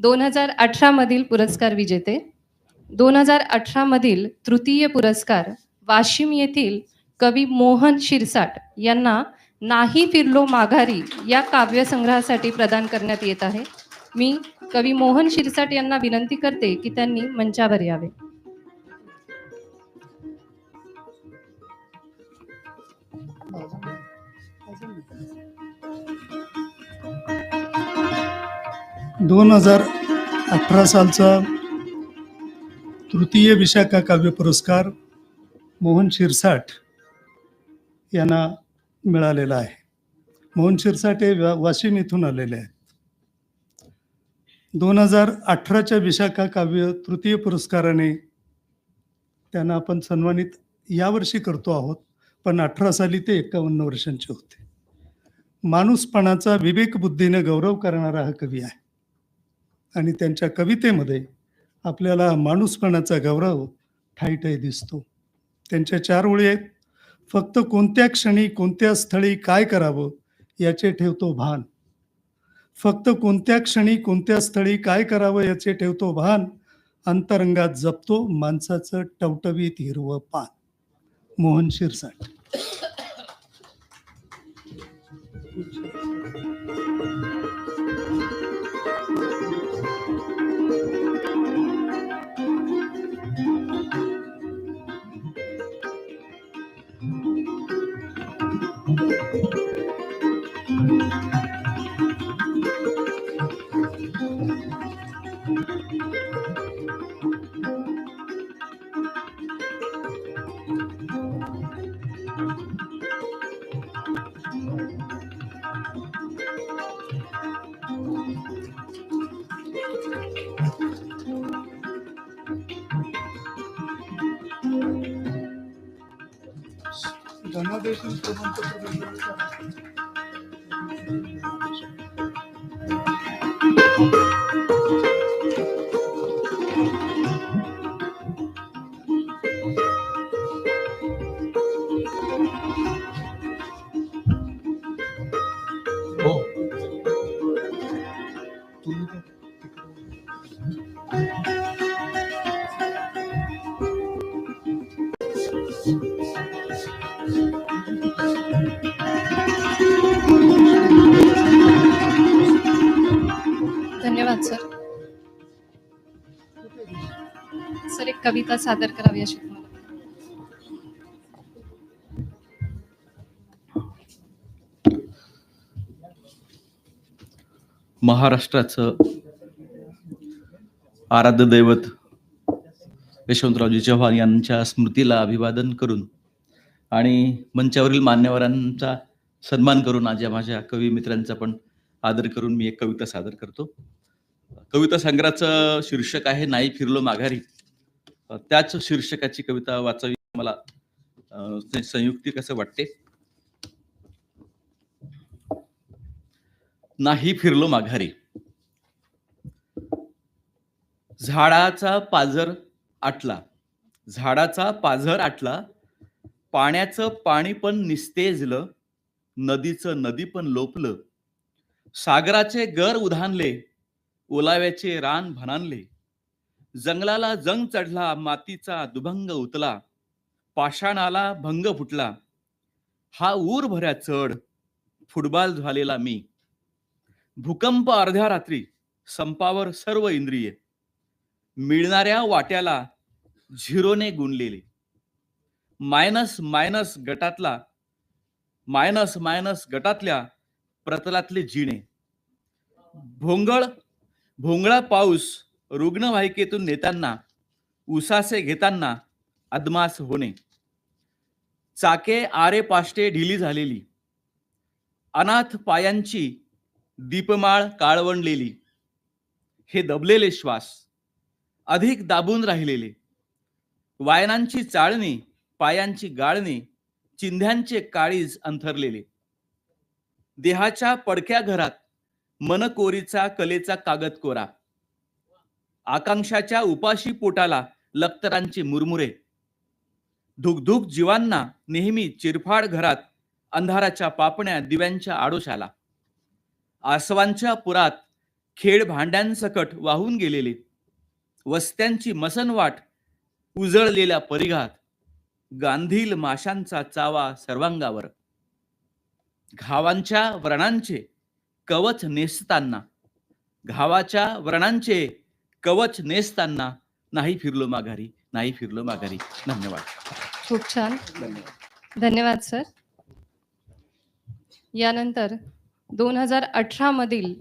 2018 मधील पुरस्कार विजेते, 2018 मधील तृतीय पुरस्कार वाशिम येथील कवी मोहन शिरसाट यांना नाही फिरलो माघारी या काव्यसंग्रहासाठी प्रदान करण्यात येत आहे. मी कवी मोहन शिरसाट यांना विनंती करते की त्यांनी मंचावर यावे. दोन 2018 सालचा तृतीय विशाखा काव्य पुरस्कार मोहन शिरसाट यांना मिळालेला आहे. मोहन शिरसाट हे वाशिम येथून आलेले आहेत. 2018च्या विशाखा काव्य तृतीय पुरस्काराने त्यांना आपण सन्मानित यावर्षी करतो आहोत, पण 18 साली ते 51 वर्षांचे होते. माणूसपणाचा विवेकबुद्धीने गौरव करणारा हा कवी आहे आणि त्यांच्या कवितेमध्ये आपल्याला माणूसपणाचा गौरव ठायी दिसतो. त्यांच्या 4 ओळी आहेत. फक्त कोणत्या क्षणी कोणत्या स्थळी काय करावं याचे ठेवतो भान. फक्त कोणत्या क्षणी कोणत्या स्थळी काय करावं याचे ठेवतो भान. अंतरंगात जपतो माणसाचं टवटवीत हिरवं पान. मोहन शिरसाट. धनादेश धन्यवाद सर. सर एक कविता सादर करावी अशी तुम्हाला. महाराष्ट्राचं आराध्य दैवत यशवंतरावजी चव्हाण यांच्या स्मृतीला अभिवादन करून आणि मंचावरील मान्यवरांचा सन्मान करून आज माझ्या कवी मित्रांचा पण आदर करून मी एक कविता सादर करतो. कविता संग्रहाचं शीर्षक आहे नाही फिरलो माघारी. त्याच शीर्षकाची कविता वाचावी मला संयुक्तिक असं वाटते. नाही फिरलो माघारी. झाडाचा पाझर आटला, झाडाचा पाझर आटला, पाण्याचं पाणी पण निस्तेजलं, नदीचं नदी पण लोपलं, सागराचे गर उधाणले, ओलाव्याचे रान भनानले, जंगलाला जंग चढला, मातीचा दुभंग उतला, पाषाणाला भंग फुटला, हा ऊर भऱ्या चढ फुटबॉल झालेला मी, भूकंप अर्ध्या रात्री, संपावर सर्व इंद्रिये, मिळणाऱ्या वाट्याला झिरोने गुणलेले, मायनस मायनस गटातल्या प्रतलातले जिणे, भोंगळा पाऊस रुग्णवाहिकेतून नेताना, उसासे घेताना अदमास होणे, चाके आरे पाष्टे ढिली झालेली, अनाथ पायांची दीपमाळ काळवंडलेली, हे दबलेले श्वास अधिक दाबून राहिलेले, वायनांची चाळणी, पायांची गाळणी, चिंध्यांचे काळीज अंथरलेले, देहाच्या पडक्या घरात मनकोरीचा कलेचा कागद कोरा, आकांक्षाच्या उपाशी पोटाला लक्तरांचे मुरमुरे, धुकधुक जीवांना नेहमी चिरफाड घरात अंधाराच्या पापण्या दिव्यांच्या आडोशाला, आसवांच्या पुरात खेड भांड्यांसकट वाहून गेलेले, वस्त्यांची मसनवाट उजळलेल्या परिघात, गांधील माशांचा चावा सर्वांगावर, घावांच्या व्रणांचे कवच नेसताना, घावाच्या व्रणांचे कवच नेसताना नाही फिरलो माघारी, नाही फिरलो माघारी. धन्यवाद. खूप छान. धन्यवाद सर. यानंतर 2018 मधील